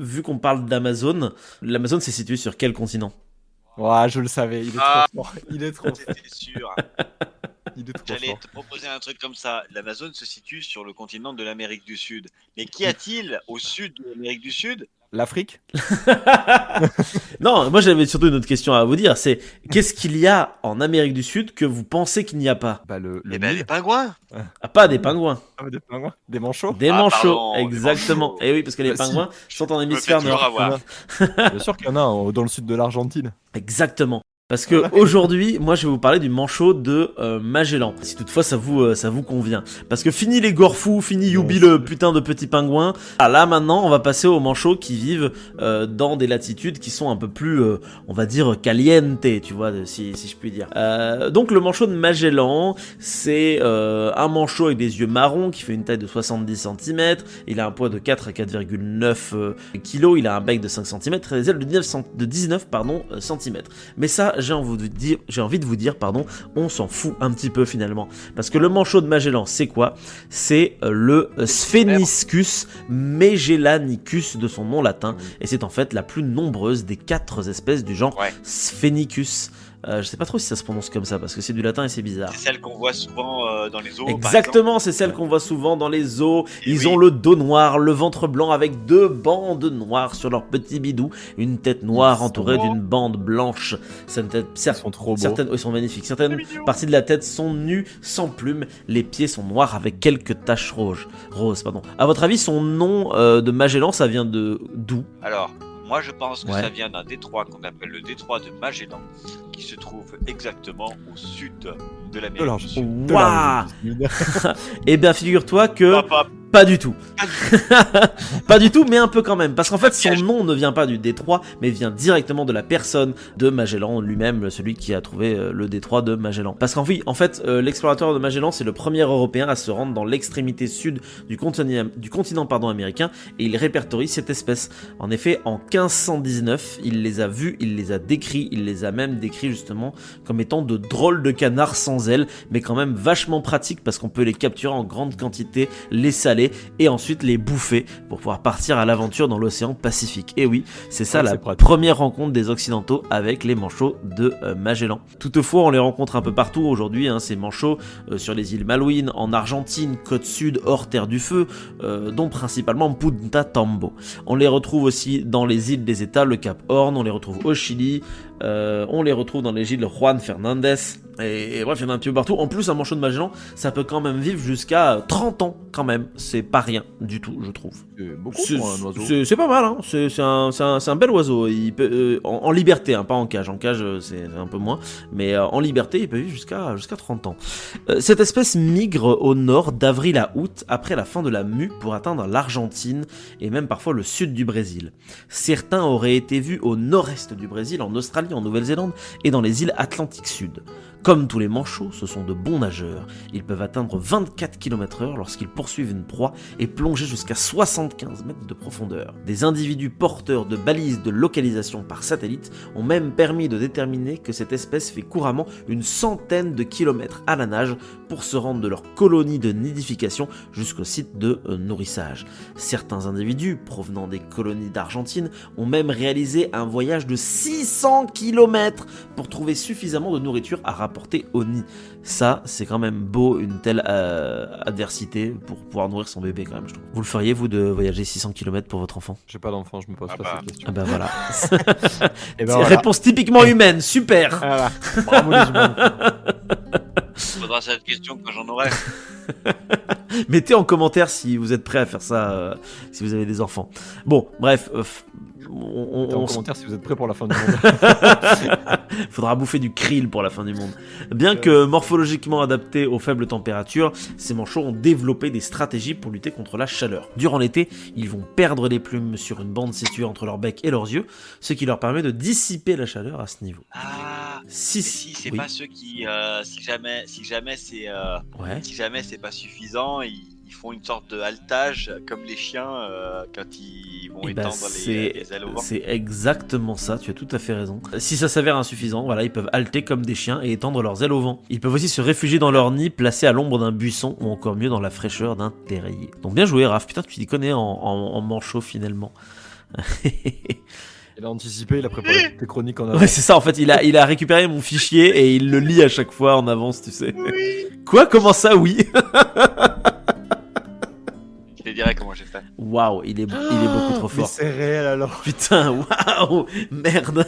vu qu'on parle d'Amazon, l'Amazon c'est situé sur quel continent? Ouais, je le savais, il est Ah, trop fort. Il est trop fort. j'étais sûr. Il est trop J'allais fort. te proposer un truc comme ça. L'Amazone se situe sur le continent de l'Amérique du Sud. Mais qu'y a-t-il au sud de l'Amérique du Sud? L'Afrique? Non, moi j'avais surtout une autre question à vous dire, c'est qu'est-ce qu'il y a en Amérique du Sud que vous pensez qu'il n'y a pas? Bah, le Eh ben, les Nil. pingouins. Ah, pas des pingouins, Ah, des pingouins. Des manchots? des Ah, manchots, pardon, des exactement. manchots. Et oui, parce que les Bah, si. pingouins sont en Je me hémisphère fais toujours nord. avoir. Bien sûr qu'il y en a dans le sud de l'Argentine. Exactement. Parce que aujourd'hui, moi je vais vous parler du manchot de Magellan. Si toutefois ça vous convient. Parce que fini les gorfous, fini Youbi le putain de petit pingouin. Ah, là maintenant, on va passer aux manchots qui vivent dans des latitudes qui sont un peu plus, on va dire, caliente, tu vois, si je puis dire. Donc le manchot de Magellan, c'est un manchot avec des yeux marrons qui fait une taille de 70 cm. Il a un poids de 4 à 4,9 kg. Il a un bec de 5 cm et des ailes de 19 cm. Mais ça, j'ai envie de vous dire, on s'en fout un petit peu finalement. Parce que le manchot de Magellan, c'est quoi? C'est le Spheniscus magellanicus de son nom latin. Et c'est en fait la plus nombreuse des 4 espèces du genre Sphenicus. Je sais pas trop si ça se prononce comme ça parce que c'est du latin et c'est bizarre. C'est celle qu'on voit souvent dans les zoos. Exactement, c'est celle qu'on voit souvent dans les zoos. Et Ils oui. ont le dos noir, le ventre blanc avec 2 bandes noires sur leur petit bidou, une tête noire Ils entourée sont d'une bande blanche. Ils sont trop beaux. Certaines, ils sont magnifiques. Certaines parties de la tête sont nues, sans plumes. Les pieds sont noirs avec quelques taches roses. À votre avis, son nom de Magellan, ça vient de d'où? Alors, moi je pense que Ouais. ça vient d'un détroit qu'on appelle le détroit de Magellan, qui se trouve exactement au sud de l'Amérique du Sud. Waouh! Eh bien, figure-toi que Hop, hop. pas du tout. Pas du tout, mais un peu quand même. Parce qu'en fait, son nom ne vient pas du détroit, mais vient directement de la personne de Magellan lui-même, celui qui a trouvé le détroit de Magellan. Parce qu'en fait, l'explorateur de Magellan, c'est le premier Européen à se rendre dans l'extrémité sud du continent américain, et il répertorie cette espèce. En effet, en 1519, il les a vus, il les a décrits, il les a même décrits justement comme étant de drôles de canards sans ailes, mais quand même vachement pratiques parce qu'on peut les capturer en grande quantité, les saler et ensuite les bouffer pour pouvoir partir à l'aventure dans l'océan Pacifique. Et oui, c'est ça la première rencontre des Occidentaux avec les manchots de Magellan. Toutefois, on les rencontre un peu partout aujourd'hui, ces manchots sur les îles Malouines, en Argentine, côte sud, hors terre du feu, dont principalement Punta Tambo. On les retrouve aussi dans les îles des États, le Cap Horn, on les retrouve au Chili, on les retrouve dans les îles Juan Fernandez, et bref, il y en a un petit peu partout. En plus, un manchot de Magellan, ça peut quand même vivre jusqu'à 30 ans, quand même. C'est pas rien du tout, je trouve. C'est beaucoup pour un oiseau. C'est pas mal, hein. C'est un bel oiseau. Il peut, en liberté, pas en cage. En cage, c'est un peu moins. Mais en liberté, il peut vivre jusqu'à 30 ans. Cette espèce migre au nord d'avril à août, après la fin de la mue, pour atteindre l'Argentine et même parfois le sud du Brésil. Certains auraient été vus au nord-est du Brésil, en Australie, en Nouvelle-Zélande et dans les îles Atlantiques Sud. Comme tous les manchots, ce sont de bons nageurs. Ils peuvent atteindre 24 km/h lorsqu'ils poursuivent une proie et plonger jusqu'à 75 mètres de profondeur. Des individus porteurs de balises de localisation par satellite ont même permis de déterminer que cette espèce fait couramment une centaine de kilomètres à la nage pour se rendre de leur colonie de nidification jusqu'au site de nourrissage. Certains individus provenant des colonies d'Argentine ont même réalisé un voyage de 600 km pour trouver suffisamment de nourriture à rapporter au nid. Ça, c'est quand même beau, une telle adversité pour pouvoir nourrir son bébé quand même, je trouve. Vous le feriez, vous, de voyager 600 km pour votre enfant? J'ai pas d'enfant, je me pose pas cette question. Ah bah voilà. Et ben C'est réponse typiquement humaine, super. Voilà. Bravo les humains. Faudra cette question quand j'en aurai. Mettez en commentaire si vous êtes prêts à faire ça, si vous avez des enfants. Bon, bref. En commentaire si vous êtes prêts pour la fin du monde. Faudra bouffer du krill pour la fin du monde. Bien que morphologiquement adaptés aux faibles températures, ces manchots ont développé des stratégies pour lutter contre la chaleur. Durant l'été, ils vont perdre les plumes sur une bande située entre leur bec et leurs yeux, ce qui leur permet de dissiper la chaleur à ce niveau. Ah, Si c'est oui. pas ceux qui, si jamais Ouais. c'est pas suffisant, ils font une sorte de haltage comme les chiens quand ils vont Eh ben, étendre les ailes au vent. c'est exactement ça, tu as tout à fait raison. Si ça s'avère insuffisant, voilà, ils peuvent halter comme des chiens et étendre leurs ailes au vent. Ils peuvent aussi se réfugier dans leur nid, placé à l'ombre d'un buisson ou encore mieux dans la fraîcheur d'un terrier. Donc bien joué Raph, putain tu t'y connais en manchot finalement. Il a anticipé, il a préparé tes chroniques en Ouais, avance. c'est ça, en fait, il a récupéré mon fichier et il le lit à chaque fois en avance, tu sais. Quoi? Comment ça, oui? Je te dirai comment j'ai fait. Waouh, il est beaucoup trop Mais fort. c'est réel alors. Putain, waouh, merde.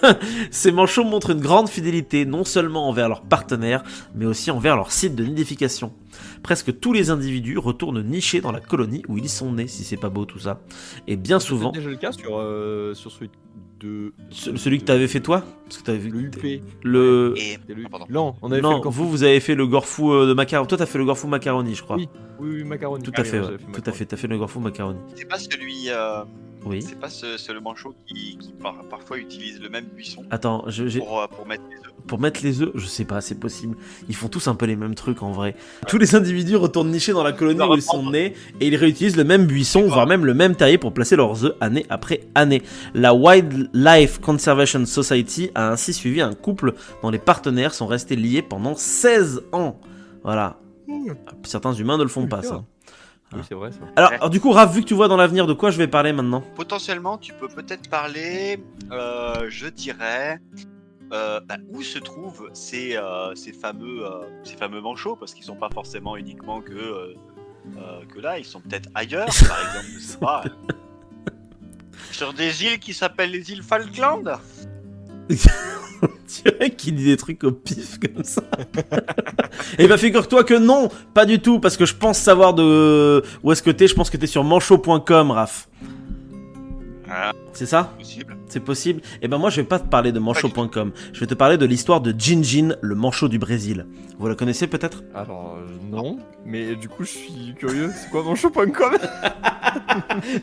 Ces manchots montrent une grande fidélité, non seulement envers leurs partenaires, mais aussi envers leur site de nidification. Presque tous les individus retournent nicher dans la colonie où ils sont nés, si c'est pas beau tout ça. Et bien souvent, C'est déjà le cas sur celui de... celui que t'avais fait toi, parce que t'avais vu Le UP. le... Et. C'est lui. Ah, pardon. Non, on avait fait Non, le corps. vous avez fait le gorfou de macaroni. Toi, t'as fait le gorfou macaroni, je crois. Oui. Oui, macaroni. Tout Ah à oui, fait, moi, ouais. j'avais fait Tout à macaroni. fait, t'as fait le gorfou macaroni. C'est pas celui. Oui. C'est pas le manchot qui parfois utilise le même buisson Attends, pour mettre les œufs. pour mettre les œufs, je sais pas, c'est possible. Ils font tous un peu les mêmes trucs en vrai. Tous les individus retournent nicher dans la colonie où ils sont nés et ils réutilisent le même buisson, voire même le même terrier pour placer leurs œufs année après année. La Wildlife Conservation Society a ainsi suivi un couple dont les partenaires sont restés liés pendant 16 ans. Voilà. Certains humains ne le font pas, ça. Oui, c'est vrai ça. Alors, du coup, Raph, vu que tu vois dans l'avenir, de quoi je vais parler maintenant? Potentiellement, tu peux peut-être parler, je dirais, où se trouvent ces fameux manchots, parce qu'ils sont pas forcément uniquement que là, ils sont peut-être ailleurs, par exemple, je sais pas. Sur des îles qui s'appellent les îles Falkland. On dirait qu'il dit des trucs au pif comme ça. Et bah figure-toi que non, pas du tout, parce que je pense savoir de où est-ce que t'es. Je pense que t'es sur manchot.com, Raph. Ah, C'est ça? possible. C'est possible? Et ben moi je vais pas te parler de manchot.com. Je vais te parler de l'histoire de Jinjin, le manchot du Brésil. Vous la connaissez peut-être? Alors, non, mais du coup, je suis curieux. C'est quoi manchot.com?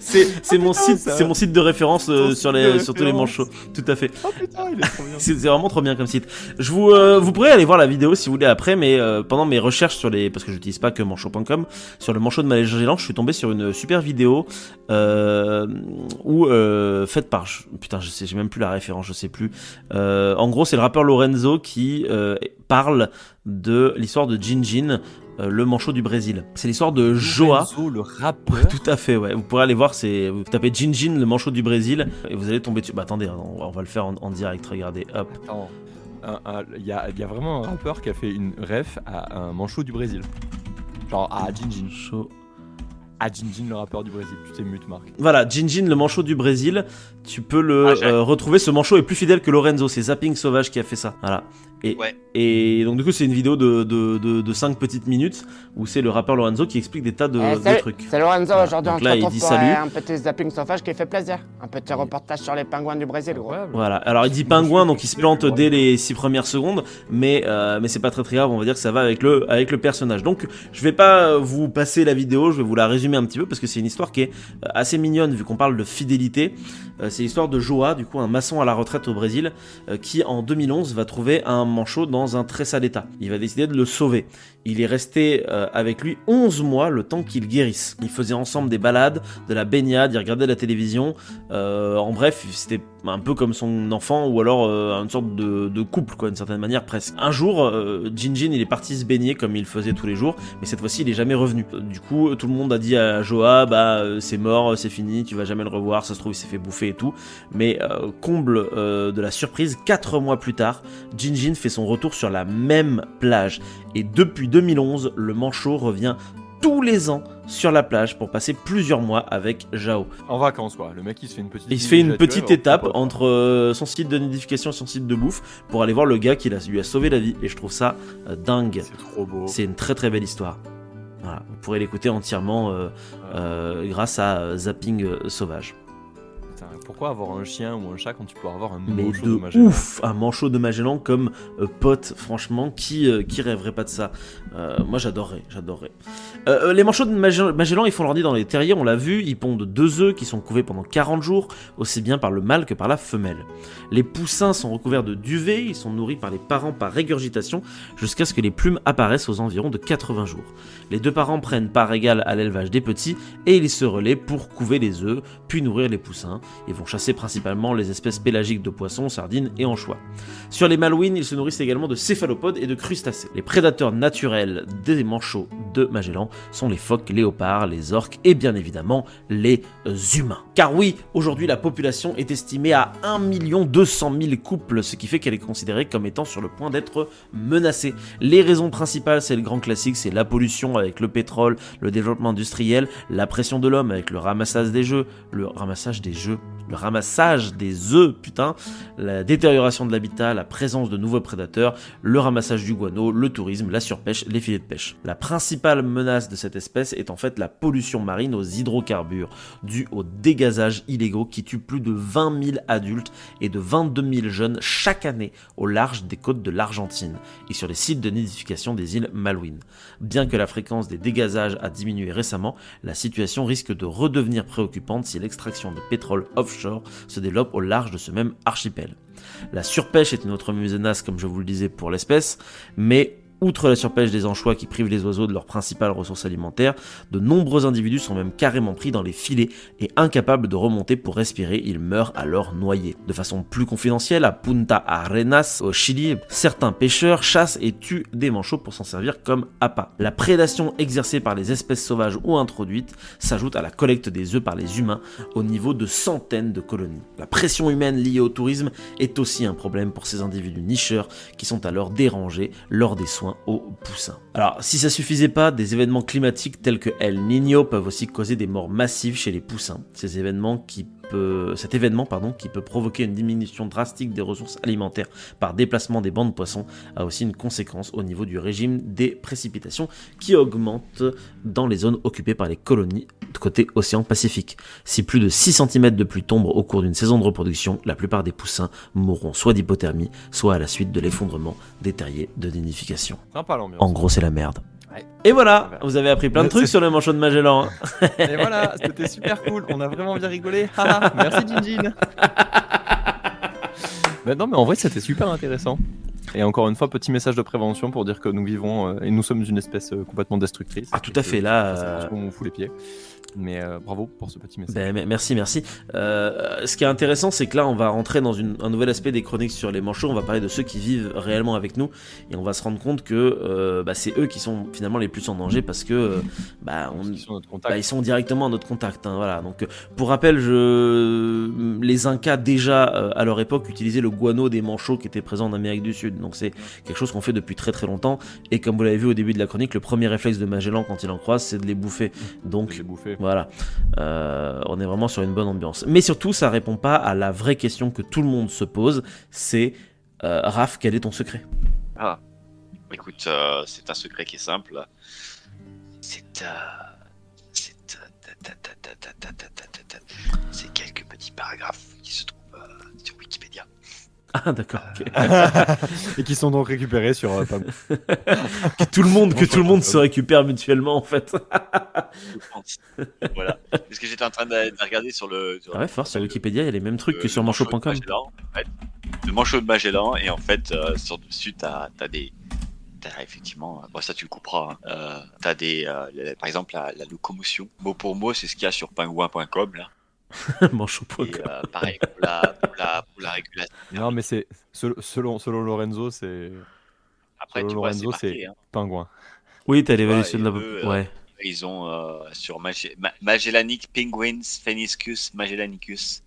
C'est mon putain, site, ça- c'est mon site de référence Ton sur site de sur tous les référence. manchots. Tout à fait. Oh putain, il est trop bien. C'est vraiment trop bien comme site. Vous pourrez aller voir la vidéo si vous voulez après, mais pendant mes recherches parce que j'utilise pas que manchot.com, sur le manchot de Magellan, je suis tombé sur une super vidéo faite par, putain, j'ai même plus la référence, je sais plus. En gros, c'est le rappeur Lorenzo qui parle de l'histoire de Jinjin, le manchot du Brésil. C'est l'histoire de Joa. Lorenzo, le rappeur. Ouais, tout à fait, ouais. Vous pourrez aller voir, vous tapez Jinjin, le manchot du Brésil, et vous allez tomber dessus. Bah attendez, on va le faire en direct, regardez, hop. Attends, il y a vraiment un rappeur qui a fait une ref à un manchot du Brésil. Genre à Jinjin. Manchot. À Jinjin, le rappeur du Brésil. Tu t'es mute, Marc. Voilà, Jinjin, le manchot du Brésil, tu peux j'ai- retrouver. Ce manchot est plus fidèle que Lorenzo, c'est Zapping Sauvage qui a fait ça. Voilà. Ouais. Et donc du coup c'est une vidéo de 5 petites minutes où c'est le rappeur Lorenzo qui explique des tas de trucs. C'est Lorenzo, aujourd'hui Donc on là, se il retrouve dit pour salut. un petit zapping sauvage qui fait plaisir. Un petit reportage sur les pingouins du Brésil, gros. Incroyable. Voilà, alors il dit pingouin donc il se plante dès les 6 premières secondes, mais c'est pas très grave, on va dire que ça va avec le personnage. Donc je vais pas vous passer la vidéo, je vais vous la résumer un petit peu parce que c'est une histoire qui est assez mignonne vu qu'on parle de fidélité. C'est l'histoire de Joa, du coup un maçon à la retraite au Brésil, qui en 2011 va trouver un manchot dans un très sale état. Il va décider de le sauver. Il est resté avec lui 11 mois, le temps qu'il guérisse. Ils faisaient ensemble des balades, de la baignade, ils regardaient la télévision. En bref, c'était un peu comme son enfant, ou alors une sorte de couple, quoi, d'une certaine manière, presque. Un jour, Jinjin, il est parti se baigner comme il faisait tous les jours, mais cette fois-ci, il est jamais revenu. Du coup, tout le monde a dit à Joa, c'est mort, c'est fini, tu vas jamais le revoir, ça se trouve, il s'est fait bouffer et tout. Mais comble de la surprise, 4 mois plus tard, Jinjin fait son retour sur la même plage. Et depuis 2011, le manchot revient tous les ans sur la plage pour passer plusieurs mois avec Jao. En vacances, quoi. Le mec, il se fait une petite. Il se fait une villégiature, petite et étape hop, hop. entre son site de nidification et son site de bouffe pour aller voir le gars qui lui a sauvé la vie. Et je trouve ça dingue. C'est trop beau. C'est une très très belle histoire. Voilà, vous pourrez l'écouter entièrement grâce à Zapping Sauvage. Putain, pourquoi avoir un chien ou un chat quand tu peux avoir un Mais manchot de Magellan ouf, un manchot de Magellan comme pote, franchement, qui rêverait pas de ça? Moi j'adorerais. Les manchots de Magellan, ils font leur nid dans les terriers, on l'a vu, ils pondent 2 œufs qui sont couvés pendant 40 jours, aussi bien par le mâle que par la femelle. Les poussins sont recouverts de duvet, ils sont nourris par les parents par régurgitation, jusqu'à ce que les plumes apparaissent aux environs de 80 jours. Les 2 parents prennent part égale à l'élevage des petits, et ils se relaient pour couver les œufs, puis nourrir les poussins. Et vont chasser principalement les espèces pélagiques de poissons, sardines et anchois. Sur les Malouines, ils se nourrissent également de céphalopodes et de crustacés. Les prédateurs naturels des manchots de Magellan sont les phoques, léopards, les orques et bien évidemment les humains. Car oui, aujourd'hui la population est estimée à 1 200 000 couples, ce qui fait qu'elle est considérée comme étant sur le point d'être menacée. Les raisons principales, c'est le grand classique, c'est la pollution avec le pétrole, le développement industriel, la pression de l'homme avec le ramassage des œufs, la détérioration de l'habitat, la présence de nouveaux prédateurs, le ramassage du guano, le tourisme, la surpêche, les filets de pêche. La principale menace de cette espèce est en fait la pollution marine aux hydrocarbures, due aux dégazages illégaux qui tuent plus de 20 000 adultes et de 22 000 jeunes chaque année au large des côtes de l'Argentine et sur les sites de nidification des îles Malouines. Bien que la fréquence des dégazages a diminué récemment, la situation risque de redevenir préoccupante si l'extraction de pétrole offshore se développe au large de ce même archipel. La surpêche est une autre menace, comme je vous le disais, pour l'espèce, mais outre la surpêche des anchois qui privent les oiseaux de leurs principales ressources alimentaires, de nombreux individus sont même carrément pris dans les filets et incapables de remonter pour respirer, ils meurent alors noyés. De façon plus confidentielle, à Punta Arenas, au Chili, certains pêcheurs chassent et tuent des manchots pour s'en servir comme appât. La prédation exercée par les espèces sauvages ou introduites s'ajoute à la collecte des œufs par les humains au niveau de centaines de colonies. La pression humaine liée au tourisme est aussi un problème pour ces individus nicheurs qui sont alors dérangés lors des soins aux poussins. Alors, si ça suffisait pas, des événements climatiques tels que El Niño peuvent aussi causer des morts massives chez les poussins. Cet événement qui peut provoquer une diminution drastique des ressources alimentaires par déplacement des bancs de poissons a aussi une conséquence au niveau du régime des précipitations qui augmente dans les zones occupées par les colonies de côté océan Pacifique. Si plus de 6 cm de pluie tombe au cours d'une saison de reproduction, la plupart des poussins mourront soit d'hypothermie, soit à la suite de l'effondrement des terriers de nidification. Sympa l'ambiance. En gros, c'est la merde. Ouais. Et voilà, vous avez appris plein de trucs sur le manchot de Magellan. Et voilà, c'était super cool. On a vraiment bien rigolé. Merci Jinjin. Non mais en vrai c'était super intéressant. Et encore une fois, petit message de prévention pour dire que nous vivons et nous sommes une espèce complètement destructrice. Ah tout à fait, là... C'est parce qu'on fout les pieds. Mais bravo pour ce petit message. Ben, merci. Ce qui est intéressant, c'est que là, on va rentrer dans un nouvel aspect des chroniques sur les manchots. On va parler de ceux qui vivent réellement avec nous. Et on va se rendre compte que c'est eux qui sont finalement les plus en danger parce que ils sont directement à notre contact. Hein, voilà. Donc, pour rappel, les Incas, déjà, à leur époque, utilisaient le guano des manchots qui étaient présents en Amérique du Sud. Donc, c'est quelque chose qu'on fait depuis très très longtemps. Et comme vous l'avez vu au début de la chronique, le premier réflexe de Magellan quand il en croise, c'est de les bouffer. Donc, voilà, on est vraiment sur une bonne ambiance. Mais surtout, ça répond pas à la vraie question que tout le monde se pose, c'est Raph, quel est ton secret ? Ah, écoute, c'est un secret qui est simple. C'est quelques petits paragraphes qui se trouvent sur Wikipédia. Ah d'accord, ok. Et qui sont donc récupérés sur que tout le monde se récupère mutuellement en fait. Voilà. Parce que j'étais en train de regarder sur ouais, fort, sur Wikipédia, il y a les mêmes trucs que sur manchot.com. Le manchot de Magellan, et en fait, sur dessus, t'as effectivement, bon, ça tu le couperas, hein. T'as par exemple, la locomotion. Mot pour mot, c'est ce qu'il y a sur pingouin.com, là. Manchot.com. Et pareil, pour la régulation. Non, mais c'est selon Lorenzo, c'est. Après, selon tu vois, Lorenzo, c'est marqué, hein. Pingouin. Oui, t'as l'évaluation de la. Ouais. Ils ont sur Magellanic Penguins Pheniscus Magellanicus.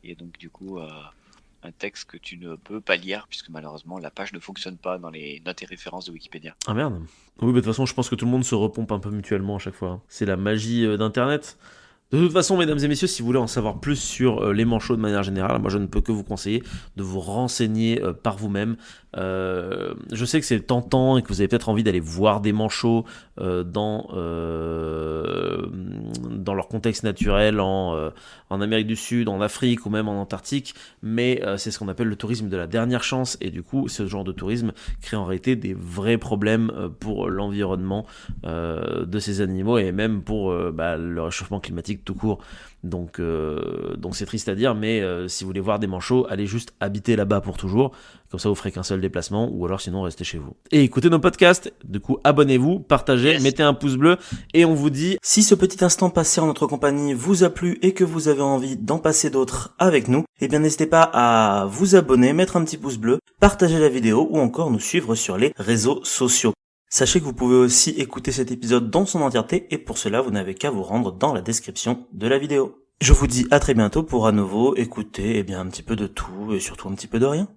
Et donc, du coup, un texte que tu ne peux pas lire, puisque malheureusement, la page ne fonctionne pas dans les notes et références de Wikipédia. Ah merde. Oui, mais de toute façon, je pense que tout le monde se repompe un peu mutuellement à chaque fois. Hein. C'est la magie d'Internet. De toute façon, mesdames et messieurs, si vous voulez en savoir plus sur les manchots de manière générale, moi je ne peux que vous conseiller de vous renseigner par vous-même. Je sais que c'est tentant et que vous avez peut-être envie d'aller voir des manchots dans leur contexte naturel en Amérique du Sud, en Afrique ou même en Antarctique, mais c'est ce qu'on appelle le tourisme de la dernière chance, et du coup ce genre de tourisme crée en réalité des vrais problèmes pour l'environnement de ces animaux et même pour le réchauffement climatique tout court. Donc c'est triste à dire, mais si vous voulez voir des manchots, allez juste habiter là-bas pour toujours, comme ça vous ferez qu'un seul déplacement, ou alors sinon restez chez vous. Et écoutez nos podcasts, du coup abonnez-vous, partagez, mettez un pouce bleu, et on vous dit... Si ce petit instant passé passé en notre compagnie vous a plu et que vous avez envie d'en passer d'autres avec nous, eh bien n'hésitez pas à vous abonner, mettre un petit pouce bleu, partager la vidéo ou encore nous suivre sur les réseaux sociaux. Sachez que vous pouvez aussi écouter cet épisode dans son entièreté et pour cela vous n'avez qu'à vous rendre dans la description de la vidéo. Je vous dis à très bientôt pour à nouveau écouter un petit peu de tout et surtout un petit peu de rien.